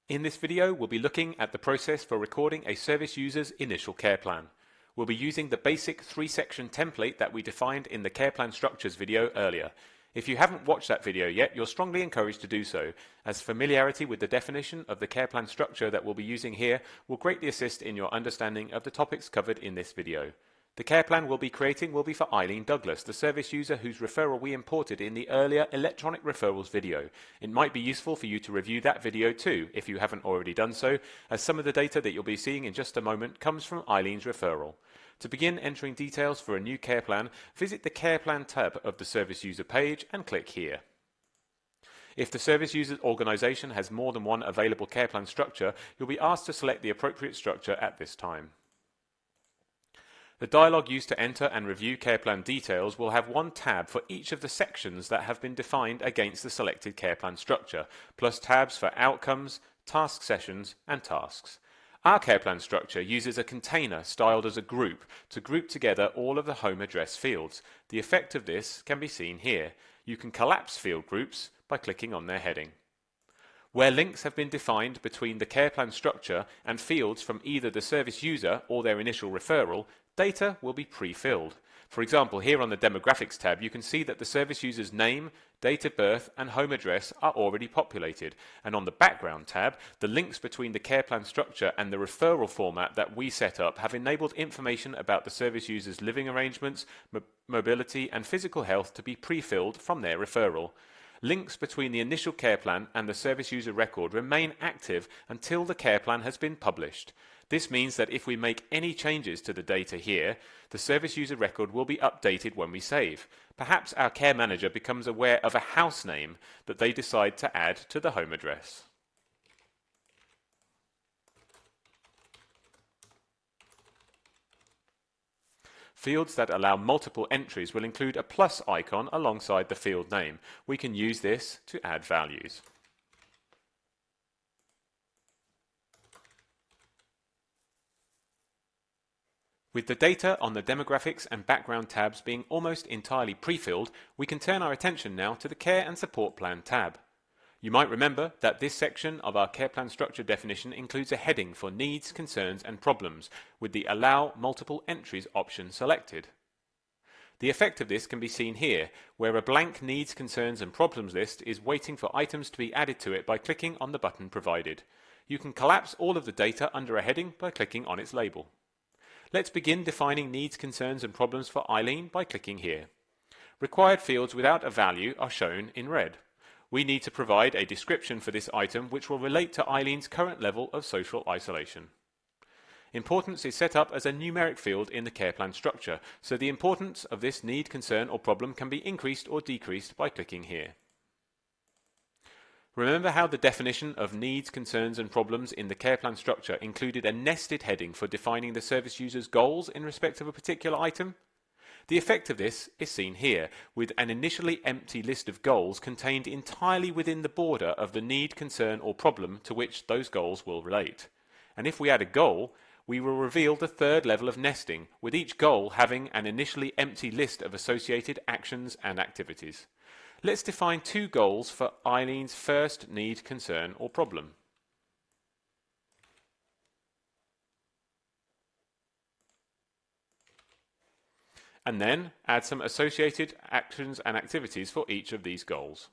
In this video, we'll be looking at the process for recording a service user's initial care plan. We'll be using the basic 3-section template that we defined in the care plan structures video earlier. If you haven't watched that video yet, you're strongly encouraged to do so, as familiarity with the definition of the care plan structure that we'll be using here will greatly assist in your understanding of the topics covered in this video. The care plan we'll be creating will be for Eileen Douglas, the service user whose referral we imported in the earlier electronic referrals video. It might be useful for you to review that video too, if you haven't already done so, as some of the data that you'll be seeing in just a moment comes from Eileen's referral. To begin entering details for a new care plan, visit the Care Plan tab of the Service User page and click here. If the service user's organization has more than one available care plan structure, you'll be asked to select the appropriate structure at this time. The dialog used to enter and review care plan details will have one tab for each of the sections that have been defined against the selected care plan structure, plus tabs for outcomes, task sessions, and tasks. Our care plan structure uses a container styled as a group to group together all of the home address fields. The effect of this can be seen here. You can collapse field groups by clicking on their heading. Where links have been defined between the care plan structure and fields from either the service user or their initial referral, data will be pre-filled. For example, here on the Demographics tab, you can see that the service user's name, date of birth, and home address are already populated. And on the Background tab, the links between the care plan structure and the referral format that we set up have enabled information about the service user's living arrangements, mobility, and physical health to be pre-filled from their referral. Links between the initial care plan and the service user record remain active until the care plan has been published. This means that if we make any changes to the data here, the service user record will be updated when we save. Perhaps our care manager becomes aware of a house name that they decide to add to the home address. Fields that allow multiple entries will include a plus icon alongside the field name. We can use this to add values. With the data on the Demographics and Background tabs being almost entirely pre-filled, we can turn our attention now to the Care and Support Plan tab. You might remember that this section of our care plan structure definition includes a heading for needs, concerns, and problems, with the Allow Multiple Entries option selected. The effect of this can be seen here, where a blank needs, concerns, and problems list is waiting for items to be added to it by clicking on the button provided. You can collapse all of the data under a heading by clicking on its label. Let's begin defining needs, concerns, and problems for Eileen by clicking here. Required fields without a value are shown in red. We need to provide a description for this item which will relate to Eileen's current level of social isolation. Importance is set up as a numeric field in the care plan structure, so the importance of this need, concern, or problem can be increased or decreased by clicking here. Remember how the definition of needs, concerns, and problems in the care plan structure included a nested heading for defining the service user's goals in respect of a particular item? The effect of this is seen here, with an initially empty list of goals contained entirely within the border of the need, concern, or problem to which those goals will relate. And if we add a goal, we will reveal the third level of nesting, with each goal having an initially empty list of associated actions and activities. Let's define two goals for Eileen's first need, concern, or problem. And then add some associated actions and activities for each of these goals.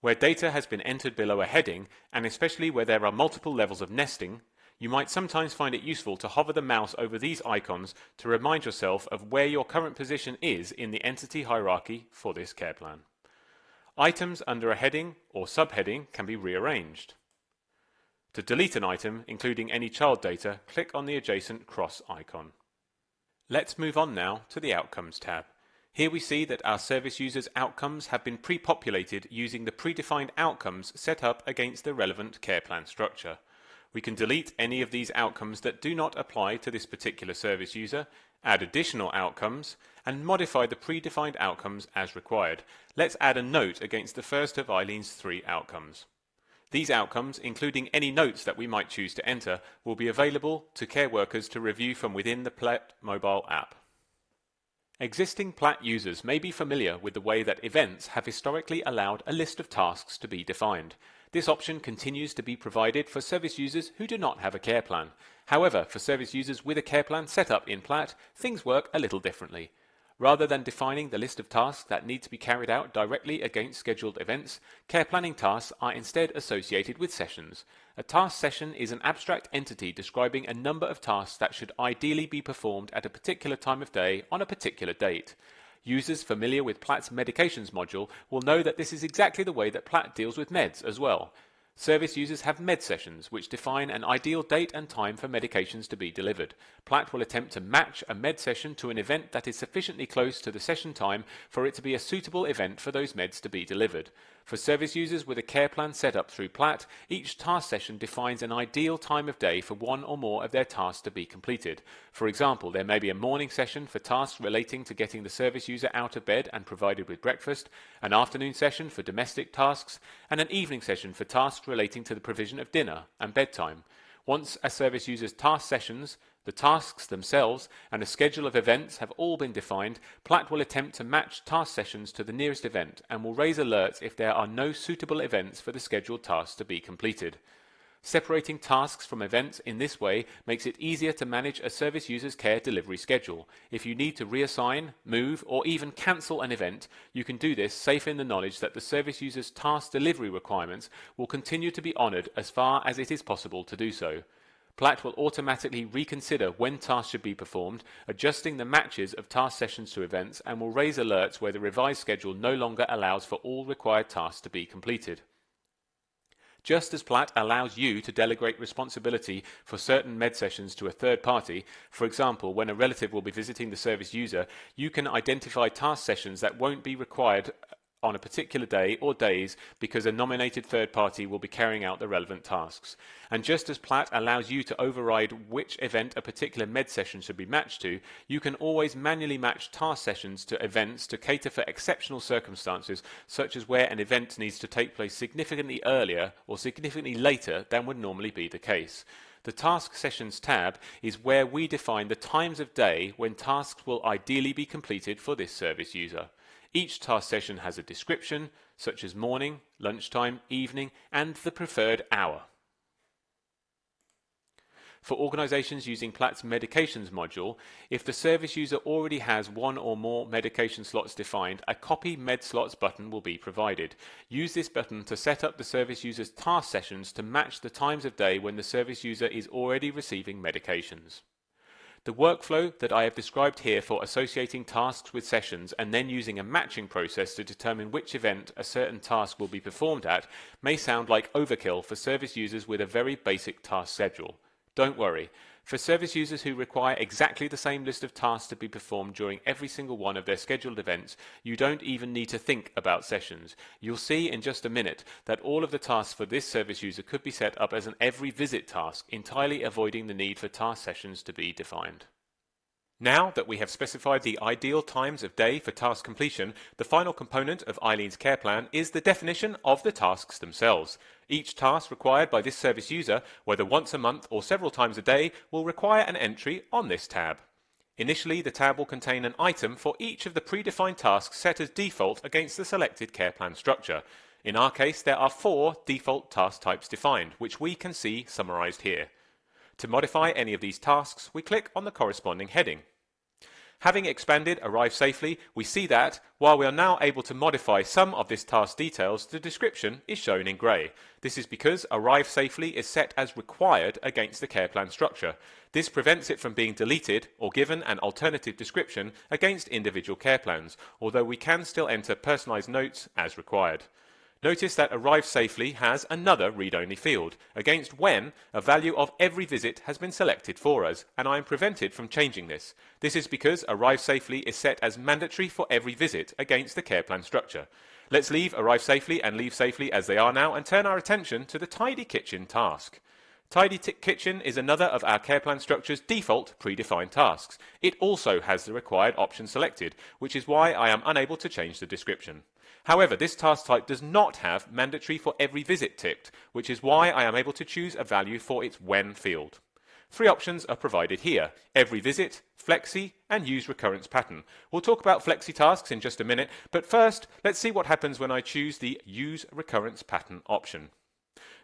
Where data has been entered below a heading, and especially where there are multiple levels of nesting, you might sometimes find it useful to hover the mouse over these icons to remind yourself of where your current position is in the entity hierarchy for this care plan. Items under a heading or subheading can be rearranged. To delete an item, including any child data, click on the adjacent cross icon. Let's move on now to the Outcomes tab. Here we see that our service user's outcomes have been pre-populated using the predefined outcomes set up against the relevant care plan structure. We can delete any of these outcomes that do not apply to this particular service user, add additional outcomes, and modify the predefined outcomes as required. Let's add a note against the first of Eileen's 3 outcomes. These outcomes, including any notes that we might choose to enter, will be available to care workers to review from within the Platt mobile app. Existing Platt users may be familiar with the way that events have historically allowed a list of tasks to be defined. This option continues to be provided for service users who do not have a care plan. However, for service users with a care plan set up in Platt, things work a little differently. Rather than defining the list of tasks that need to be carried out directly against scheduled events, care planning tasks are instead associated with sessions. A task session is an abstract entity describing a number of tasks that should ideally be performed at a particular time of day on a particular date. Users familiar with Platt's medications module will know that this is exactly the way that Platt deals with meds as well. Service users have med sessions, which define an ideal date and time for medications to be delivered. Platt will attempt to match a med session to an event that is sufficiently close to the session time for it to be a suitable event for those meds to be delivered. For service users with a care plan set up through Platt, each task session defines an ideal time of day for one or more of their tasks to be completed. For example, there may be a morning session for tasks relating to getting the service user out of bed and provided with breakfast, an afternoon session for domestic tasks, and an evening session for tasks relating to the provision of dinner and bedtime. Once a service user's task sessions, the tasks themselves, and a schedule of events have all been defined, Platt will attempt to match task sessions to the nearest event and will raise alerts if there are no suitable events for the scheduled tasks to be completed. Separating tasks from events in this way makes it easier to manage a service user's care delivery schedule. If you need to reassign, move, or even cancel an event, you can do this safe in the knowledge that the service user's task delivery requirements will continue to be honored as far as it is possible to do so. Platt will automatically reconsider when tasks should be performed, adjusting the matches of task sessions to events, and will raise alerts where the revised schedule no longer allows for all required tasks to be completed. Just as Platt allows you to delegate responsibility for certain med sessions to a third party, for example, when a relative will be visiting the service user, you can identify task sessions that won't be required on a particular day or days because a nominated third party will be carrying out the relevant tasks. And just as Platt allows you to override which event a particular med session should be matched to, you can always manually match task sessions to events to cater for exceptional circumstances, such as where an event needs to take place significantly earlier or significantly later than would normally be the case. The Task Sessions tab is where we define the times of day when tasks will ideally be completed for this service user. Each task session has a description, such as morning, lunchtime, evening, and the preferred hour. For organizations using Platt's Medications module, if the service user already has one or more medication slots defined, a Copy Med Slots button will be provided. Use this button to set up the service user's task sessions to match the times of day when the service user is already receiving medications. The workflow that I have described here for associating tasks with sessions and then using a matching process to determine which event a certain task will be performed at may sound like overkill for service users with a very basic task schedule. Don't worry. For service users who require exactly the same list of tasks to be performed during every single one of their scheduled events, you don't even need to think about sessions. You'll see in just a minute that all of the tasks for this service user could be set up as an every visit task, entirely avoiding the need for task sessions to be defined. Now that we have specified the ideal times of day for task completion, the final component of Eileen's care plan is the definition of the tasks themselves. Each task required by this service user, whether once a month or several times a day, will require an entry on this tab. Initially, the tab will contain an item for each of the predefined tasks set as default against the selected care plan structure. In our case, there are 4 default task types defined, which we can see summarized here. To modify any of these tasks, we click on the corresponding heading. Having expanded Arrive Safely, we see that, while we are now able to modify some of this task details, the description is shown in grey. This is because Arrive Safely is set as required against the care plan structure. This prevents it from being deleted or given an alternative description against individual care plans, although we can still enter personalised notes as required. Notice that Arrive Safely has another read-only field, against when a value of every visit has been selected for us, and I am prevented from changing this. This is because Arrive Safely is set as mandatory for every visit against the care plan structure. Let's leave Arrive Safely and Leave Safely as they are now and turn our attention to the Tidy Kitchen task. Tidy Kitchen is another of our care plan structure's default predefined tasks. It also has the required option selected, which is why I am unable to change the description. However, this task type does not have mandatory for every visit ticked, which is why I am able to choose a value for its when field. Three options are provided here: every visit, flexi, and use recurrence pattern. We'll talk about flexi tasks in just a minute, but first, let's see what happens when I choose the use recurrence pattern option.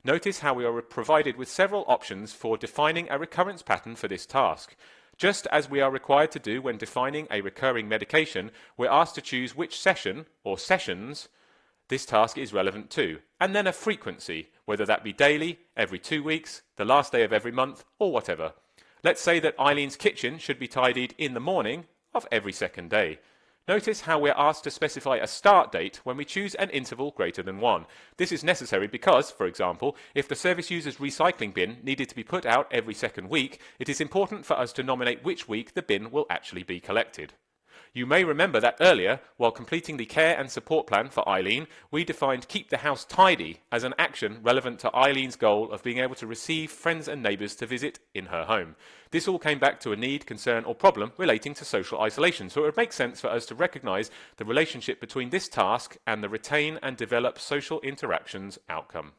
Notice how we are provided with several options for defining a recurrence pattern for this task. Just as we are required to do when defining a recurring medication, we're asked to choose which session or sessions this task is relevant to, and then a frequency, whether that be daily, every 2 weeks, the last day of every month, or whatever. Let's say that Eileen's kitchen should be tidied in the morning of every second day. Notice how we're asked to specify a start date when we choose an interval greater than 1. This is necessary because, for example, if the service user's recycling bin needed to be put out every second week, it is important for us to nominate which week the bin will actually be collected. You may remember that earlier, while completing the care and support plan for Eileen, we defined keep the house tidy as an action relevant to Eileen's goal of being able to receive friends and neighbours to visit in her home. This all came back to a need, concern or problem relating to social isolation, so it would make sense for us to recognise the relationship between this task and the retain and develop social interactions outcome.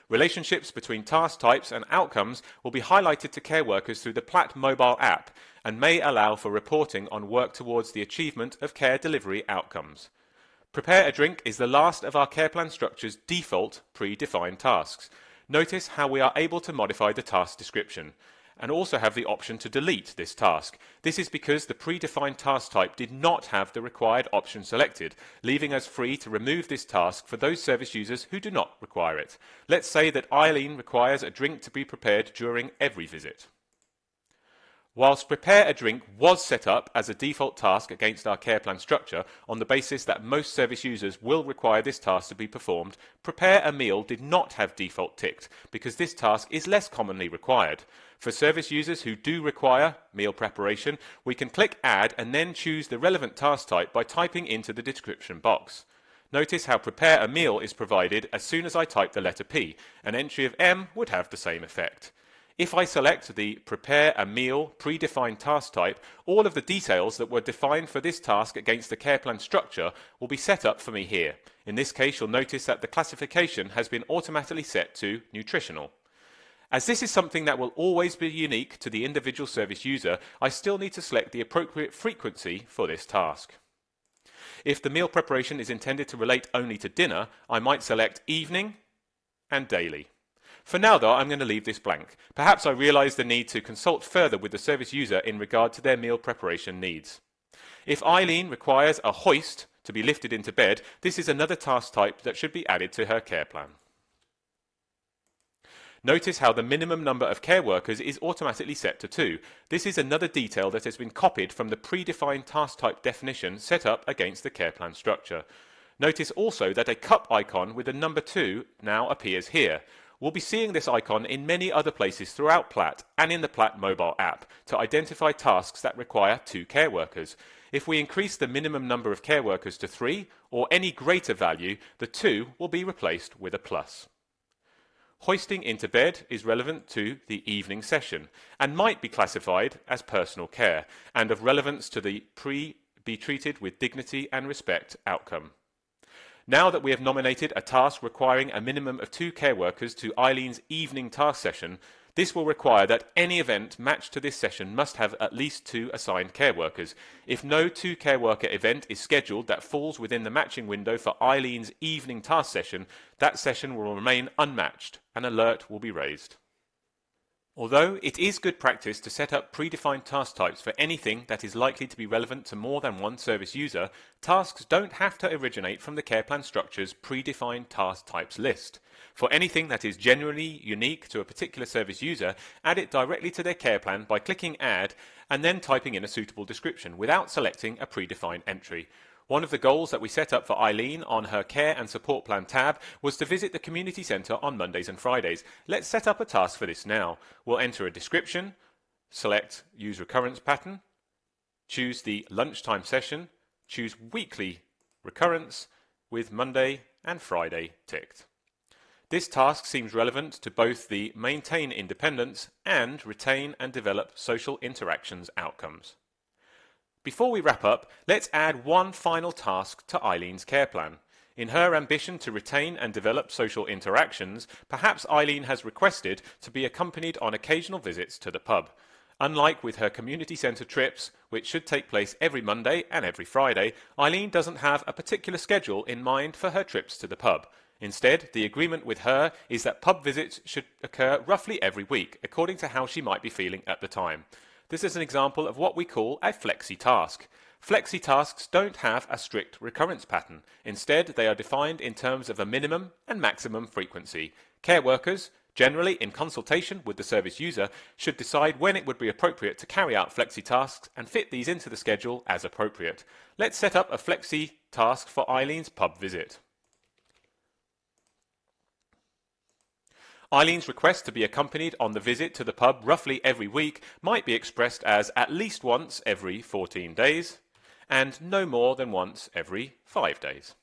Relationships between task types and outcomes will be highlighted to care workers through the Platt mobile app and may allow for reporting on work towards the achievement of care delivery outcomes. Prepare a drink is the last of our care plan structure's default predefined tasks. Notice how we are able to modify the task description and also have the option to delete this task. This is because the predefined task type did not have the required option selected, leaving us free to remove this task for those service users who do not require it. Let's say that Eileen requires a drink to be prepared during every visit. Whilst prepare a drink was set up as a default task against our care plan structure on the basis that most service users will require this task to be performed, prepare a meal did not have default ticked because this task is less commonly required. For service users who do require meal preparation, we can click add and then choose the relevant task type by typing into the description box. Notice how prepare a meal is provided as soon as I type the letter P. An entry of M would have the same effect. If I select the Prepare a Meal predefined task type, all of the details that were defined for this task against the care plan structure will be set up for me here. In this case, you'll notice that the classification has been automatically set to nutritional. As this is something that will always be unique to the individual service user, I still need to select the appropriate frequency for this task. If the meal preparation is intended to relate only to dinner, I might select evening and daily. For now though, I'm going to leave this blank. Perhaps I realise the need to consult further with the service user in regard to their meal preparation needs. If Eileen requires a hoist to be lifted into bed, this is another task type that should be added to her care plan. Notice how the minimum number of care workers is automatically set to 2. This is another detail that has been copied from the predefined task type definition set up against the care plan structure. Notice also that a cup icon with the number 2 now appears here. We'll be seeing this icon in many other places throughout Platt and in the Platt mobile app to identify tasks that require 2 care workers. If we increase the minimum number of care workers to 3 or any greater value, the 2 will be replaced with a plus. Hoisting into bed is relevant to the evening session and might be classified as personal care and of relevance to the be treated with dignity and respect outcome. Now that we have nominated a task requiring a minimum of 2 care workers to Eileen's evening task session, this will require that any event matched to this session must have at least 2 assigned care workers. If no 2 care worker event is scheduled that falls within the matching window for Eileen's evening task session, that session will remain unmatched. An alert will be raised. Although it is good practice to set up predefined task types for anything that is likely to be relevant to more than one service user, tasks don't have to originate from the care plan structure's predefined task types list. For anything that is genuinely unique to a particular service user, add it directly to their care plan by clicking Add and then typing in a suitable description without selecting a predefined entry. One of the goals that we set up for Eileen on her Care and Support Plan tab was to visit the community centre on Mondays and Fridays. Let's set up a task for this now. We'll enter a description, select Use Recurrence Pattern, choose the lunchtime session, choose Weekly Recurrence with Monday and Friday ticked. This task seems relevant to both the maintain independence and retain and develop social interactions outcomes. Before we wrap up, let's add one final task to Eileen's care plan. In her ambition to retain and develop social interactions, perhaps Eileen has requested to be accompanied on occasional visits to the pub. Unlike with her community centre trips, which should take place every Monday and every Friday, Eileen doesn't have a particular schedule in mind for her trips to the pub. Instead, the agreement with her is that pub visits should occur roughly every week, according to how she might be feeling at the time. This is an example of what we call a flexi task. Flexi tasks don't have a strict recurrence pattern. Instead, they are defined in terms of a minimum and maximum frequency. Care workers, generally in consultation with the service user, should decide when it would be appropriate to carry out flexi tasks and fit these into the schedule as appropriate. Let's set up a flexi task for Eileen's pub visit. Eileen's request to be accompanied on the visit to the pub roughly every week might be expressed as at least once every 14 days and no more than once every 5 days.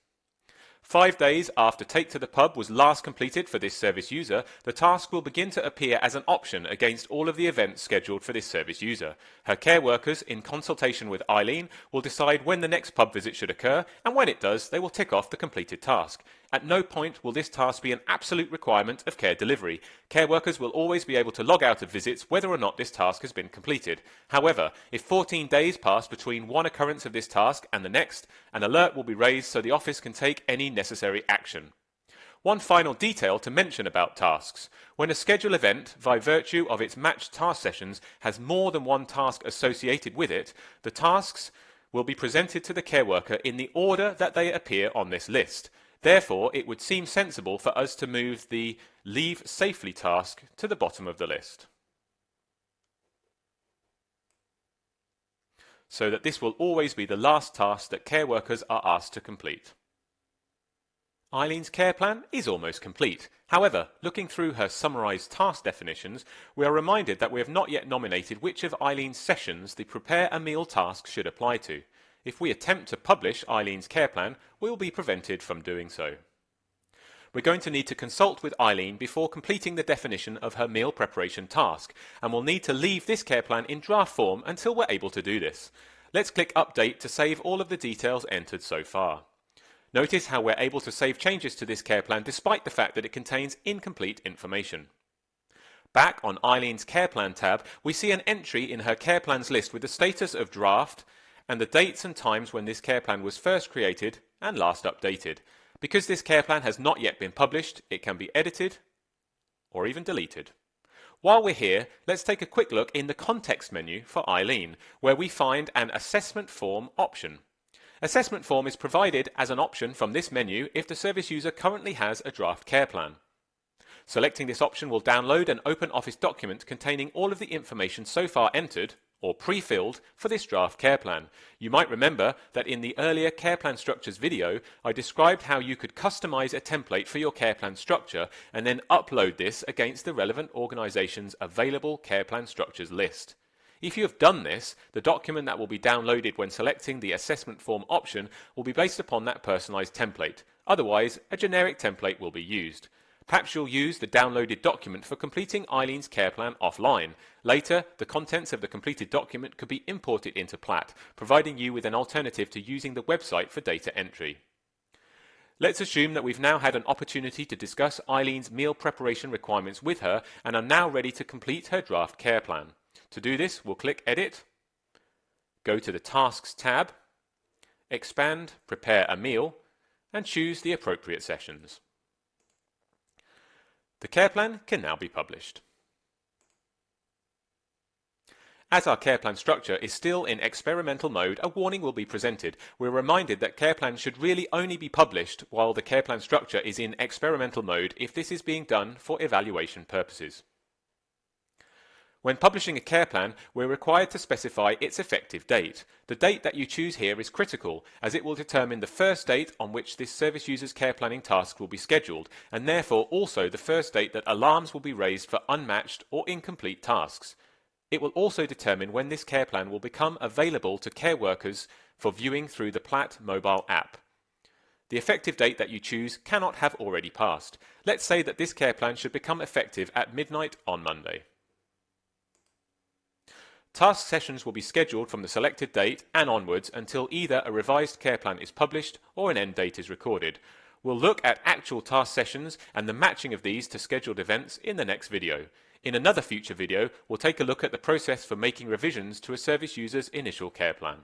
5 days after take to the pub was last completed for this service user, the task will begin to appear as an option against all of the events scheduled for this service user. Her care workers, in consultation with Eileen, will decide when the next pub visit should occur, and when it does, they will tick off the completed task. At no point will this task be an absolute requirement of care delivery. Care workers will always be able to log out of visits whether or not this task has been completed. However, if 14 days pass between one occurrence of this task and the next, an alert will be raised so the office can take any necessary action. One final detail to mention about tasks. When a schedule event, by virtue of its matched task sessions, has more than one task associated with it, the tasks will be presented to the care worker in the order that they appear on this list. Therefore, it would seem sensible for us to move the Leave Safely task to the bottom of the list, so that this will always be the last task that care workers are asked to complete. Eileen's care plan is almost complete. However, looking through her summarised task definitions, we are reminded that we have not yet nominated which of Eileen's sessions the Prepare a Meal task should apply to. If we attempt to publish Eileen's care plan, we will be prevented from doing so. We're going to need to consult with Eileen before completing the definition of her meal preparation task, and we'll need to leave this care plan in draft form until we're able to do this. Let's click Update to save all of the details entered so far. Notice how we're able to save changes to this care plan despite the fact that it contains incomplete information. Back on Eileen's Care Plan tab, we see an entry in her care plans list with the status of draft and the dates and times when this care plan was first created and last updated. Because this care plan has not yet been published, it can be edited or even deleted. While we're here, let's take a quick look in the context menu for Eileen, where we find an assessment form option. Assessment form is provided as an option from this menu if the service user currently has a draft care plan. Selecting this option will download an OpenOffice document containing all of the information so far entered or pre-filled for this draft care plan. You might remember that in the earlier care plan structures video, I described how you could customize a template for your care plan structure and then upload this against the relevant organization's available care plan structures list. If you have done this, the document that will be downloaded when selecting the assessment form option will be based upon that personalized template. Otherwise, a generic template will be used. Perhaps you'll use the downloaded document for completing Eileen's care plan offline. Later, the contents of the completed document could be imported into Platt, providing you with an alternative to using the website for data entry. Let's assume that we've now had an opportunity to discuss Eileen's meal preparation requirements with her and are now ready to complete her draft care plan. To do this, we'll click Edit, go to the Tasks tab, expand Prepare a Meal, and choose the appropriate sessions. The care plan can now be published. As our care plan structure is still in experimental mode, a warning will be presented. We're reminded that care plans should really only be published while the care plan structure is in experimental mode if this is being done for evaluation purposes. When publishing a care plan, we're required to specify its effective date. The date that you choose here is critical, as it will determine the first date on which this service user's care planning task will be scheduled, and therefore also the first date that alarms will be raised for unmatched or incomplete tasks. It will also determine when this care plan will become available to care workers for viewing through the Platt mobile app. The effective date that you choose cannot have already passed. Let's say that this care plan should become effective at midnight on Monday. Task sessions will be scheduled from the selected date and onwards until either a revised care plan is published or an end date is recorded. We'll look at actual task sessions and the matching of these to scheduled events in the next video. In another future video, we'll take a look at the process for making revisions to a service user's initial care plan.